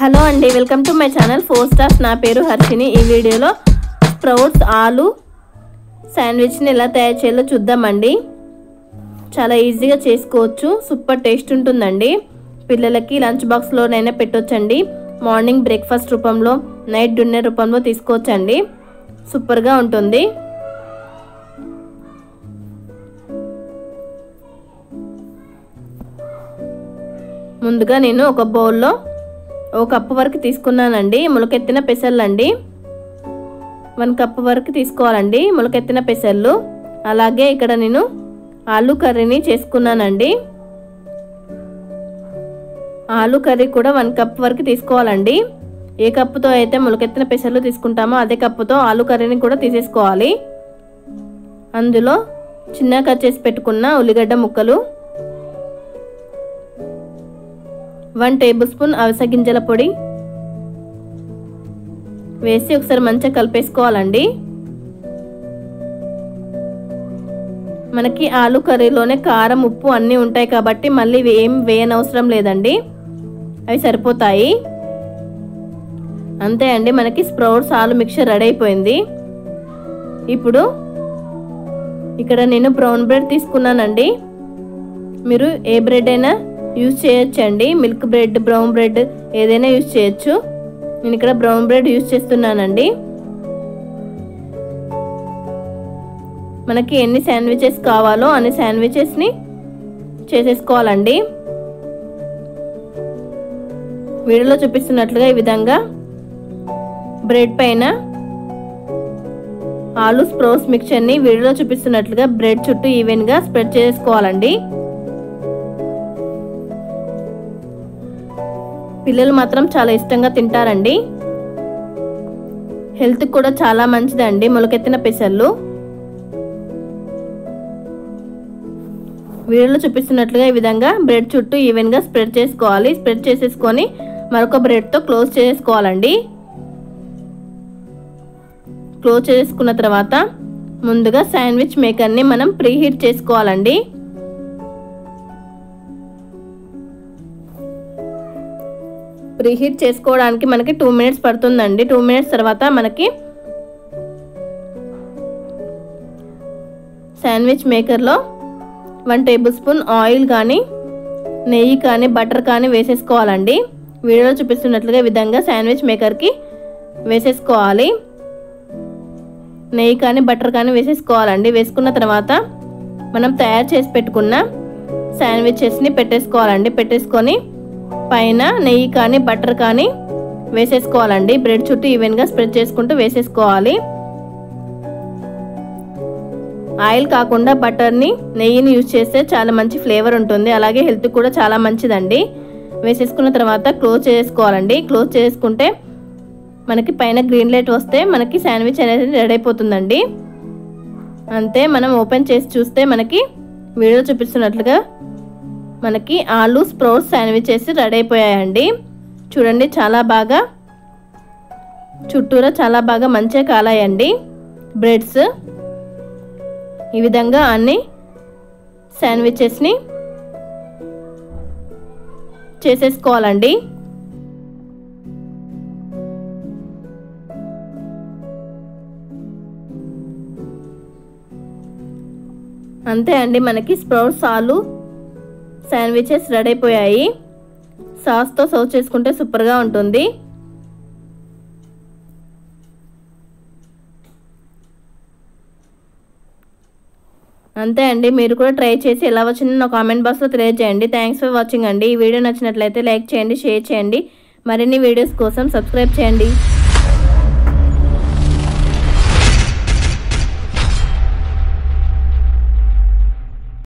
Hello అండి, welcome to my channel 4 stars. నా పేరు హర్షిని. ఈ వీడియోలో స్ప్రౌట్స్ ఆలు శాండ్విచ్ని ఎలా తయారు చేయాలో చూద్దామండి. చాలా ఈజీగా చేసుకోవచ్చు, సూపర్ టేస్ట్ ఉంటుందండి. పిల్లలకి లంచ్ బాక్స్లోనైనా పెట్టొచ్చండి. మార్నింగ్ బ్రేక్ఫాస్ట్ రూపంలో, నైట్ డిన్నర్ రూపంలో తీసుకోవచ్చండి. సూపర్గా ఉంటుంది. ముందుగా నేను ఒక బౌల్లో 1 కప్పు వరకు తీసుకున్నానండి. మొలకెత్తిన పెసర్లండి. 1 కప్పు వరకు తీసుకోవాలండి మొలకెత్తిన పెసర్లు. అలాగే ఇక్కడ నేను ఆలు కర్రీని చేసుకున్నానండి. ఆలు కర్రీ కూడా 1 కప్పు వరకు తీసుకోవాలండి. ఏ కప్పుతో అయితే మొలకెత్తిన పెసర్లు తీసుకుంటామో అదే కప్పుతో ఆలు కర్రీని కూడా తీసేసుకోవాలి. అందులో చిన్నగా కట్ చేసి పెట్టుకున్న ఉల్లిగడ్డ ముక్కలు, 1 టేబుల్ స్పూన్ అవిసె గింజల పొడి వేసి ఒకసారి మంచిగా కలిపేసుకోవాలండి. మనకి ఆలు కర్రీలోనే కారం, ఉప్పు అన్నీ ఉంటాయి కాబట్టి మళ్ళీ ఏం వేయనవసరం లేదండి, అవి సరిపోతాయి. అంతే అండి, మనకి స్ప్రౌట్స్ ఆలు మిక్చర్ రెడీ అయిపోయింది. ఇప్పుడు ఇక్కడ నేను బ్రౌన్ బ్రెడ్ తీసుకున్నానండి. మీరు ఏ బ్రెడ్ అయినా యూజ్ చేయొచ్చండి. మిల్క్ బ్రెడ్, బ్రౌన్ బ్రెడ్ ఏదైనా యూజ్ చేయొచ్చు. నేను ఇక్కడ బ్రౌన్ బ్రెడ్ యూజ్ చేస్తున్నానండి. మనకి ఎన్ని శాండ్విచెస్ కావాలో అన్ని శాండ్విచెస్ని చేసేసుకోవాలండి. వీడియోలో చూపిస్తున్నట్లుగా ఈ విధంగా బ్రెడ్ పైన ఆలు స్ప్రౌట్స్ మిక్చర్ని వీడియోలో చూపిస్తున్నట్లుగా బ్రెడ్ చుట్టూ ఈవెన్గా స్ప్రెడ్ చేసుకోవాలండి. పిల్లలు మాత్రం చాలా ఇష్టంగా తింటారండి. హెల్త్ కూడా చాలా మంచిదండి మొలకెత్తిన పెసర్లు. వీడియోలో చూపిస్తున్నట్లుగా ఈ విధంగా బ్రెడ్ చుట్టూ ఈవెన్గా స్ప్రెడ్ చేసుకోవాలి. స్ప్రెడ్ చేసేసుకొని మరొక బ్రెడ్తో క్లోజ్ చేసుకోవాలండి. క్లోజ్ చేసుకున్న తర్వాత ముందుగా శాండ్విచ్ మేకర్ని మనం ప్రీహీట్ చేసుకోవాలండి. ప్రీహీట్ చేసుకోవడానికి మనకి 2 మినిట్స్ పడుతుందండి. 2 మినిట్స్ తర్వాత మనకి శాండ్విచ్ మేకర్లో 1 టేబుల్ స్పూన్ ఆయిల్ కానీ, నెయ్యి కానీ, బటర్ కానీ వేసేసుకోవాలండి. వీడియోలో చూపిస్తున్నట్లుగా ఈ విధంగా శాండ్విచ్ మేకర్కి వేసేసుకోవాలి. నెయ్యి కానీ, బటర్ కానీ వేసేసుకోవాలండి. వేసుకున్న తర్వాత మనం తయారు చేసి పెట్టుకున్న శాండ్విచెస్ని పెట్టేసుకోవాలండి. పెట్టేసుకొని పైన నెయ్యి కానీ, బటర్ కానీ వేసేసుకోవాలండి. బ్రెడ్ చుట్టూ ఈవెన్గా స్ప్రెడ్ చేసుకుంటూ వేసేసుకోవాలి. ఆయిల్ కాకుండా బటర్ని, నెయ్యిని యూజ్ చేస్తే చాలా మంచి ఫ్లేవర్ ఉంటుంది. అలాగే హెల్త్ కూడా చాలా మంచిదండి. వేసేసుకున్న తర్వాత క్లోజ్ చేసుకోవాలండి. క్లోజ్ చేసుకుంటే మనకి పైన గ్రీన్ లైట్ వస్తే మనకి శాండ్విచ్ అనేది రెడీ అయిపోతుందండి. అంతే, మనం ఓపెన్ చేసి చూస్తే మనకి వీడియో చూపిస్తున్నట్లుగా మనకి ఆలు స్ప్రౌట్స్ శాండ్విచెస్ రెడీ అయిపోయాయండి. చూడండి, చాలా బాగా చుట్టూరా చాలా బాగా మంచిగా కాలాయండి బ్రెడ్స్. ఈ విధంగా అన్ని శాండ్విచెస్ని చేసేసుకోవాలండి. అంతే అండి, మనకి స్ప్రౌట్స్ ఆలు శాండ్విచెస్ రెడీ అయిపోయాయి. సాస్తో సర్వ్ చేసుకుంటే సూపర్గా ఉంటుంది. అంతే అండి, మీరు కూడా ట్రై చేసి ఎలా వచ్చిందో నా కామెంట్ బాక్స్లో తెలియజేయండి. థ్యాంక్స్ ఫర్ వాచింగ్ అండి. ఈ వీడియో నచ్చినట్లయితే లైక్ చేయండి, షేర్ చేయండి. మరిన్ని వీడియోస్ కోసం సబ్స్క్రైబ్ చేయండి.